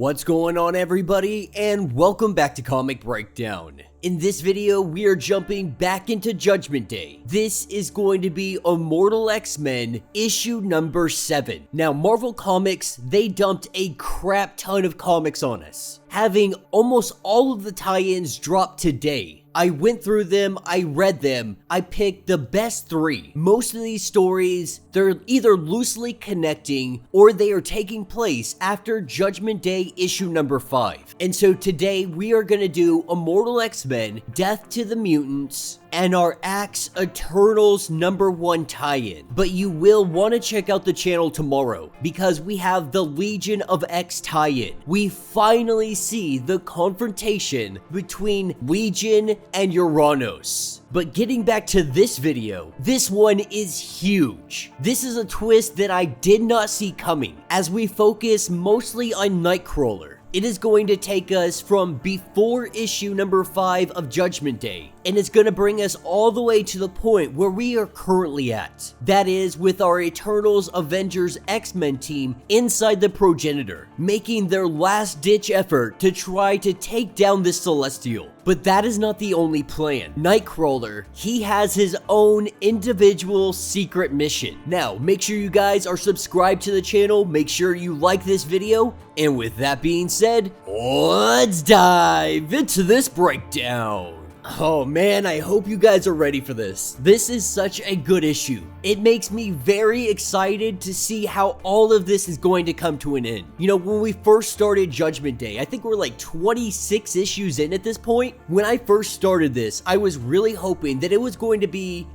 What's going on, everybody, and welcome back to Comic Breakdown. In this video, we are jumping back into Judgment Day. This is going to be Immortal X-Men issue number 7. Now, Marvel Comics, they dumped a crap ton of comics on us, having almost all of the tie-ins drop today. I went through them, I read them, I picked the best 3. Most of these stories, they're either loosely connecting or they are taking place after Judgment Day issue number 5. And so today we are going to do Immortal X-Men, Death to the Mutants, and our Axe Eternals number 1 tie-in. But you will want to check out the channel tomorrow because we have the Legion of X tie-in. We finally see the confrontation between Legion and Uranus. But getting back to this video, this one is huge. This is a twist that I did not see coming, as we focus mostly on Nightcrawler. It is going to take us from before issue number 5 of Judgment Day, and it's going to bring us all the way to the point where we are currently at. That is, with our Eternals Avengers X-Men team inside the Progenitor, making their last-ditch effort to try to take down this Celestial. But that is not the only plan. Nightcrawler, he has his own individual secret mission. Now, make sure you guys are subscribed to the channel, make sure you like this video, and with that being said, let's dive into this breakdown. Oh man, I hope you guys are ready for this. This is such a good issue. It makes me very excited to see how all of this is going to come to an end. You know, when we first started Judgment Day, I think we're like 26 issues in at this point. When I first started this, I was really hoping that it was going to be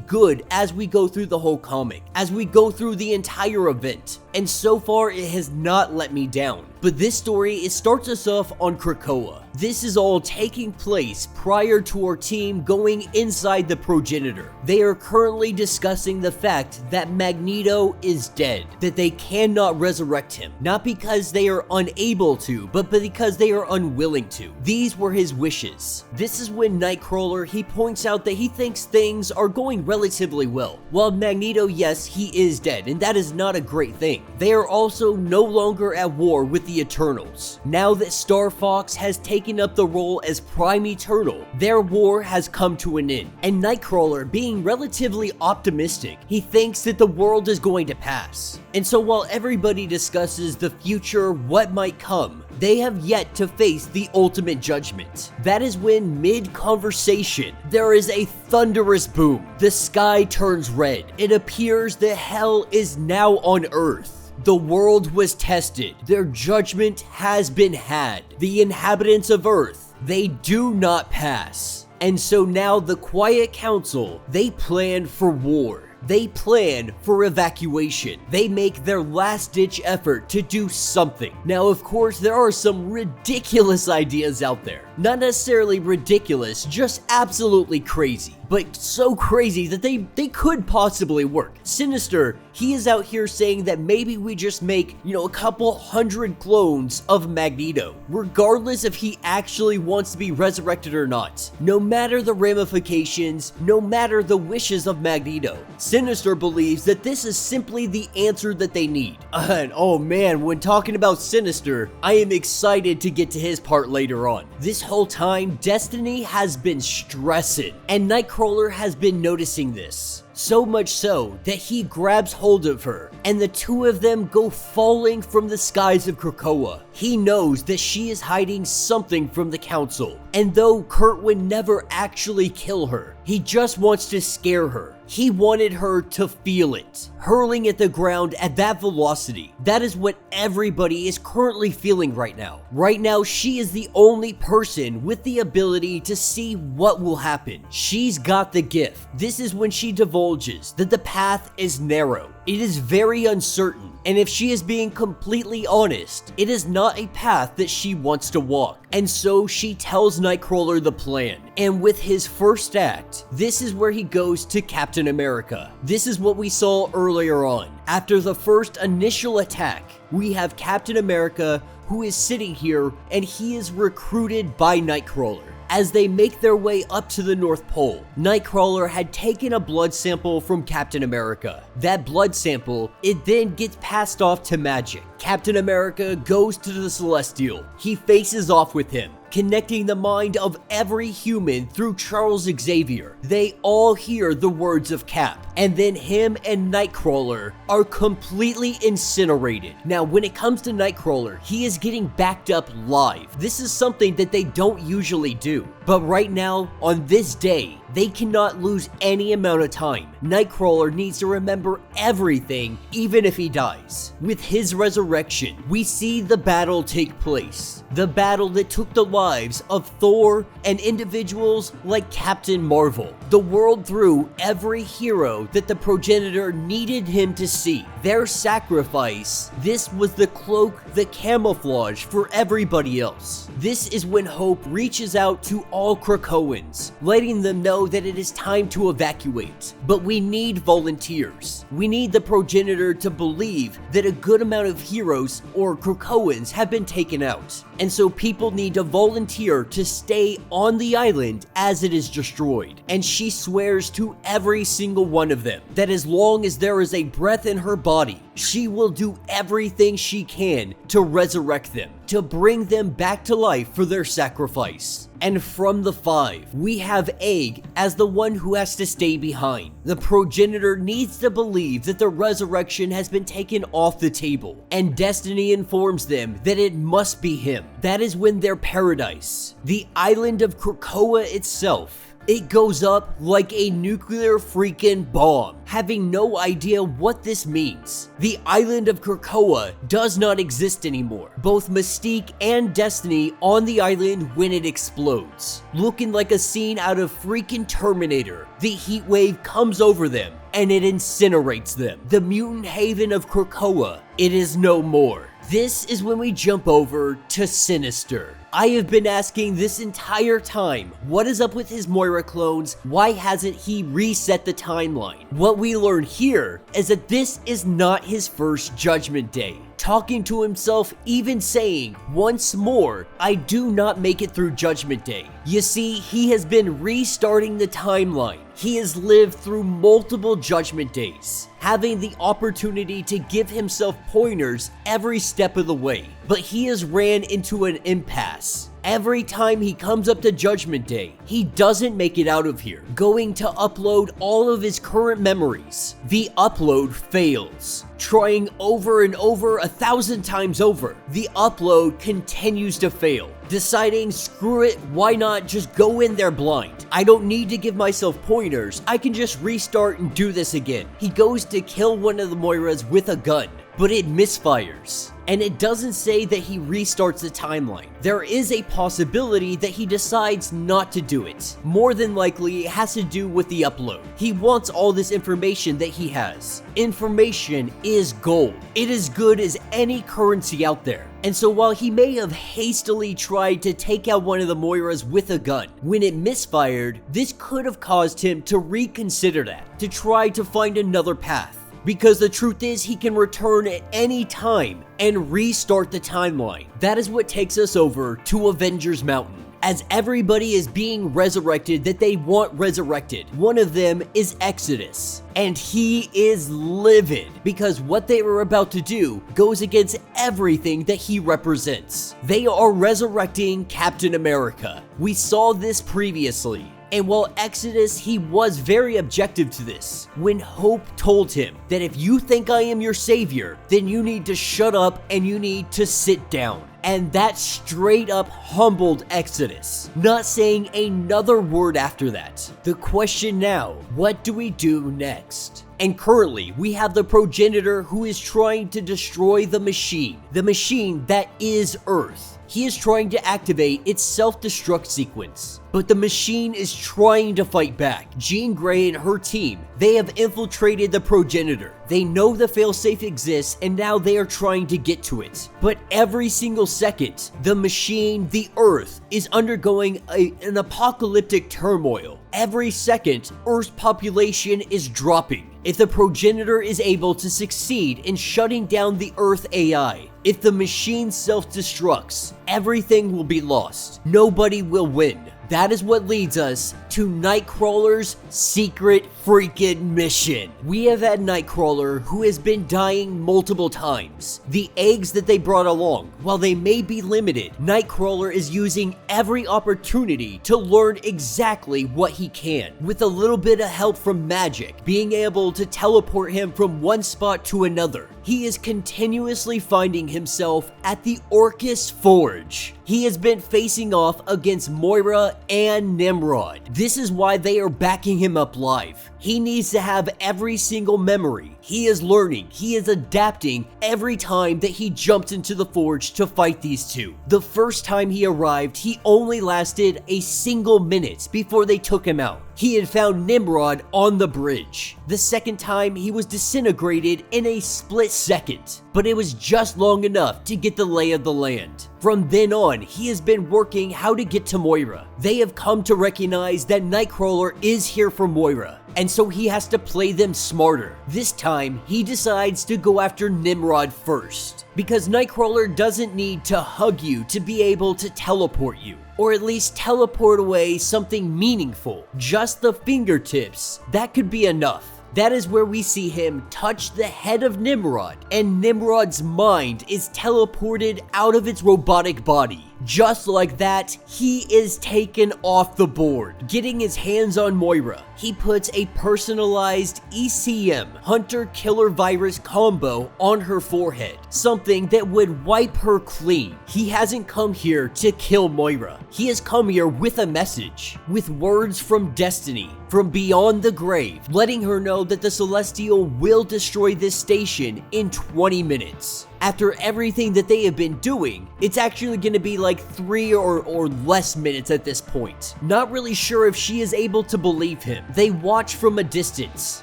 good as we go through the whole comic, as we go through the entire event. And so far, it has not let me down. But this story, it starts us off on Krakoa. This is all taking place prior to our team going inside the Progenitor. They are currently discussing the fact that Magneto is dead, that they cannot resurrect him. Not because they are unable to, but because they are unwilling to. These were his wishes. This is when Nightcrawler, he points out that he thinks things are going relatively well. While Magneto, yes, he is dead, and that is not a great thing. They are also no longer at war with the Eternals. Now that Star Fox has taken up the role as Prime Eternal, their war has come to an end. And Nightcrawler, being relatively optimistic, he thinks that the world is going to pass. And so while everybody discusses the future, what might come, they have yet to face the ultimate judgment. That is when, mid-conversation, there is a thunderous boom. The sky turns red. It appears that hell is now on Earth. The world was tested. Their judgment has been had. The inhabitants of Earth, they do not pass. And so now the Quiet Council, they plan for war. They plan for evacuation. They make their last-ditch effort to do something. Now, of course, there are some ridiculous ideas out there. Not necessarily ridiculous, just absolutely crazy. But so crazy that they could possibly work. Sinister, he is out here saying that maybe we just make, a couple hundred clones of Magneto, regardless if he actually wants to be resurrected or not. No matter the ramifications, no matter the wishes of Magneto, Sinister believes that this is simply the answer that they need. And oh man, when talking about Sinister, I am excited to get to his part later on. This whole time, Destiny has been stressing, and Nightcrawler has been noticing this. So much so that he grabs hold of her, and the two of them go falling from the skies of Krakoa. He knows that she is hiding something from the council, and though Kurt would never actually kill her, he just wants to scare her. He wanted her to feel it, hurling at the ground at that velocity. That is what everybody is currently feeling right now. Right now, she is the only person with the ability to see what will happen. She's got the gift. This is when she divulges that the path is narrow. It is very uncertain, and if she is being completely honest, it is not a path that she wants to walk. And so she tells Nightcrawler the plan. And with his first act, this is where he goes to Captain America. This is what we saw earlier on. After the first initial attack, we have Captain America who is sitting here and he is recruited by Nightcrawler. As they make their way up to the North Pole, Nightcrawler had taken a blood sample from Captain America. That blood sample, it then gets passed off to Magic. Captain America goes to the Celestial. He faces off with him, connecting the mind of every human through Charles Xavier. They all hear the words of Cap, and then him and Nightcrawler are completely incinerated. Now, when it comes to Nightcrawler, he is getting backed up live. This is something that they don't usually do. But right now, on this day, they cannot lose any amount of time. Nightcrawler needs to remember everything, even if he dies. With his resurrection, we see the battle take place. The battle that took the lives of Thor and individuals like Captain Marvel. The world threw every hero that the progenitor needed him to see. Their sacrifice, this was the cloak, the camouflage for everybody else. This is when Hope reaches out to all Krakoans, letting them know that it is time to evacuate. But we need volunteers. We need the progenitor to believe that a good amount of heroes or Krakoans have been taken out. And so people need to volunteer to stay on the island as it is destroyed. And she swears to every single one of them that as long as there is a breath in her body, she will do everything she can to resurrect them, to bring them back to life for their sacrifice. And from the 5, we have Egg as the one who has to stay behind. The progenitor needs to believe that the resurrection has been taken off the table, and Destiny informs them that it must be him. That is when their paradise, the island of Krakoa itself, it goes up like a nuclear freaking bomb. Having no idea what this means, the island of Krakoa does not exist anymore. Both Mystique and Destiny on the island when it explodes. Looking like a scene out of freaking Terminator, the heat wave comes over them and it incinerates them. The mutant haven of Krakoa, it is no more. This is when we jump over to Sinister. I have been asking this entire time, what is up with his Moira clones? Why hasn't he reset the timeline? What we learn here is that this is not his first Judgment Day. Talking to himself, even saying, once more, I do not make it through Judgment Day. You see, he has been restarting the timeline. He has lived through multiple Judgment Days, having the opportunity to give himself pointers every step of the way. But he has ran into an impasse. Every time he comes up to Judgment Day, he doesn't make it out of here. Going to upload all of his current memories, the upload fails. Trying over and over 1,000 times over, the upload continues to fail. Deciding, screw it, why not just go in there blind? I don't need to give myself pointers, I can just restart and do this again. He goes to kill one of the Moiras with a gun, but it misfires. And it doesn't say that he restarts the timeline. There is a possibility that he decides not to do it. More than likely, it has to do with the upload. He wants all this information that he has. Information is gold. It is good as any currency out there. And so while he may have hastily tried to take out one of the Moiras with a gun, when it misfired, this could have caused him to reconsider that, to try to find another path. Because the truth is, he can return at any time and restart the timeline. That is what takes us over to Avengers Mountain. As everybody is being resurrected that they want resurrected, one of them is Exodus. And he is livid because what they were about to do goes against everything that he represents. They are resurrecting Captain America. We saw this previously. And while Exodus, he was very objective to this, when Hope told him that if you think I am your savior, then you need to shut up and you need to sit down. And that straight up humbled Exodus, not saying another word after that. The question now, what do we do next? And currently, we have the progenitor who is trying to destroy the machine that is Earth. He is trying to activate its self-destruct sequence, but the machine is trying to fight back. Jean Grey and her team, they have infiltrated the progenitor. They know the failsafe exists and now they are trying to get to it. But every single second, the machine, the Earth, is undergoing an apocalyptic turmoil. Every second, Earth's population is dropping. If the progenitor is able to succeed in shutting down the Earth AI, if the machine self-destructs, everything will be lost. Nobody will win. that is what leads us to Nightcrawler's secret freaking mission. We have had Nightcrawler who has been dying multiple times. The eggs that they brought along, while they may be limited, Nightcrawler is using every opportunity to learn exactly what he can. With a little bit of help from magic, being able to teleport him from one spot to another, he is continuously finding himself at the Orcus Forge. He has been facing off against Moira and Nimrod. This is why they are backing him up live. He needs to have every single memory. He is learning, he is adapting every time that he jumps into the forge to fight these two. The first time he arrived, he only lasted a single minute before they took him out. He had found Nimrod on the bridge. The second time, he was disintegrated in a split second, but it was just long enough to get the lay of the land. From then on, he has been working how to get to Moira. They have come to recognize that Nightcrawler is here for Moira, and so he has to play them smarter. This time, he decides to go after Nimrod first, because Nightcrawler doesn't need to hug you to be able to teleport you, or at least teleport away something meaningful. Just the fingertips, that could be enough. That is where we see him touch the head of Nimrod, and Nimrod's mind is teleported out of its robotic body. Just like that, he is taken off the board. Getting his hands on Moira, he puts a personalized ECM Hunter-Killer Virus combo on her forehead, something that would wipe her clean. He hasn't come here to kill Moira. He has come here with a message, with words from destiny, from beyond the grave, letting her know that the Celestial will destroy this station in 20 minutes. After everything that they have been doing, it's actually going to be like 3 or less minutes at this point. Not really sure if she is able to believe him. They watch from a distance.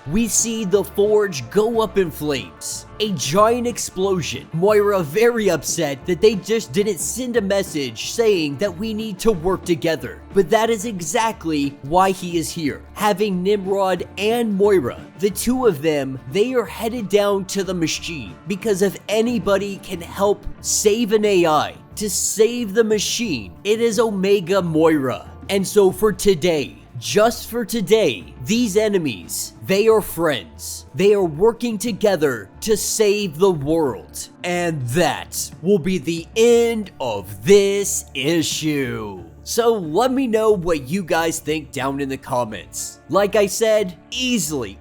We see the forge go up in flames. A giant explosion. Moira very upset that they just didn't send a message saying that we need to work together. But that is exactly why he is here. Having Nimrod and Moira, the two of them, they are headed down to the machine, because if anybody can help save an AI, to save the machine, it is Omega Moira. And so for today, just for today, these enemies, they are friends. They are working together to save the world. And that will be the end of this issue. So let me know what you guys think down in the comments. Like I said, easily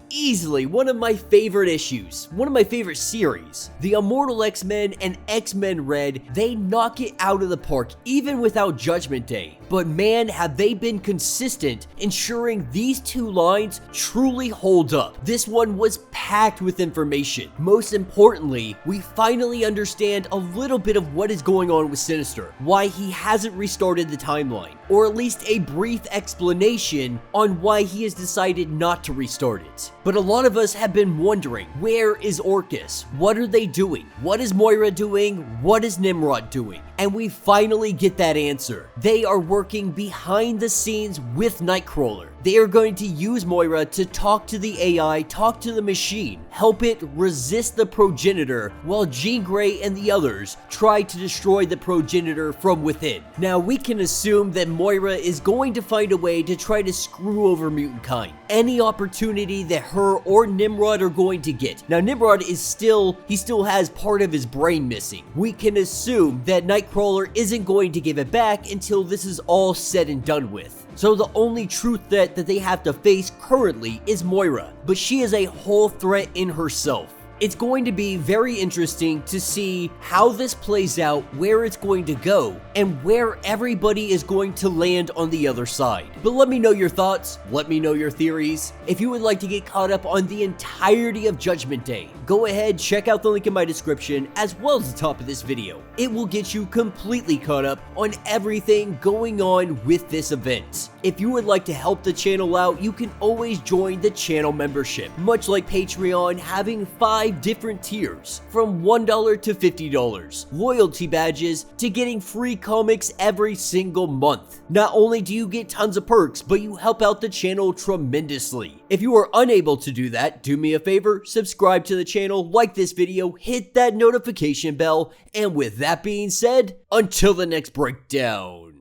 one of my favorite issues, one of my favorite series. The Immortal X-Men and X-Men Red, they knock it out of the park even without Judgment Day. But man, have they been consistent ensuring these two lines truly hold up. This one was packed with information. Most importantly, we finally understand a little bit of what is going on with Sinister, why he hasn't restarted the timeline, or at least a brief explanation on why he has decided not to restart it. But a lot of us have been wondering, where is Orcus? What are they doing? What is Moira doing? What is Nimrod doing? And we finally get that answer. They are working behind the scenes with Nightcrawler. They are going to use Moira to talk to the AI, talk to the machine, help it resist the progenitor, while Jean Grey and the others try to destroy the progenitor from within. Now we can assume that Moira is going to find a way to try to screw over mutant kind. Any opportunity that her or Nimrod are going to get. Now Nimrod is still has part of his brain missing. We can assume that Nightcrawler isn't going to give it back until this is all said and done with. So the only true threat that they have to face currently is Moira, but she is a whole threat in herself. It's going to be very interesting to see how this plays out, where it's going to go, and where everybody is going to land on the other side. But let me know your thoughts, let me know your theories. If you would like to get caught up on the entirety of Judgment Day, go ahead, check out the link in my description as well as the top of this video. It will get you completely caught up on everything going on with this event. If you would like to help the channel out, you can always join the channel membership. Much like Patreon, having 5 different tiers from $1 to $50, loyalty badges to getting free comics every single month. Not only do you get tons of perks, but you help out the channel tremendously. If you are unable to do that, do me a favor, subscribe to the channel, like this video, hit that notification bell, and with that being said, until the next breakdown.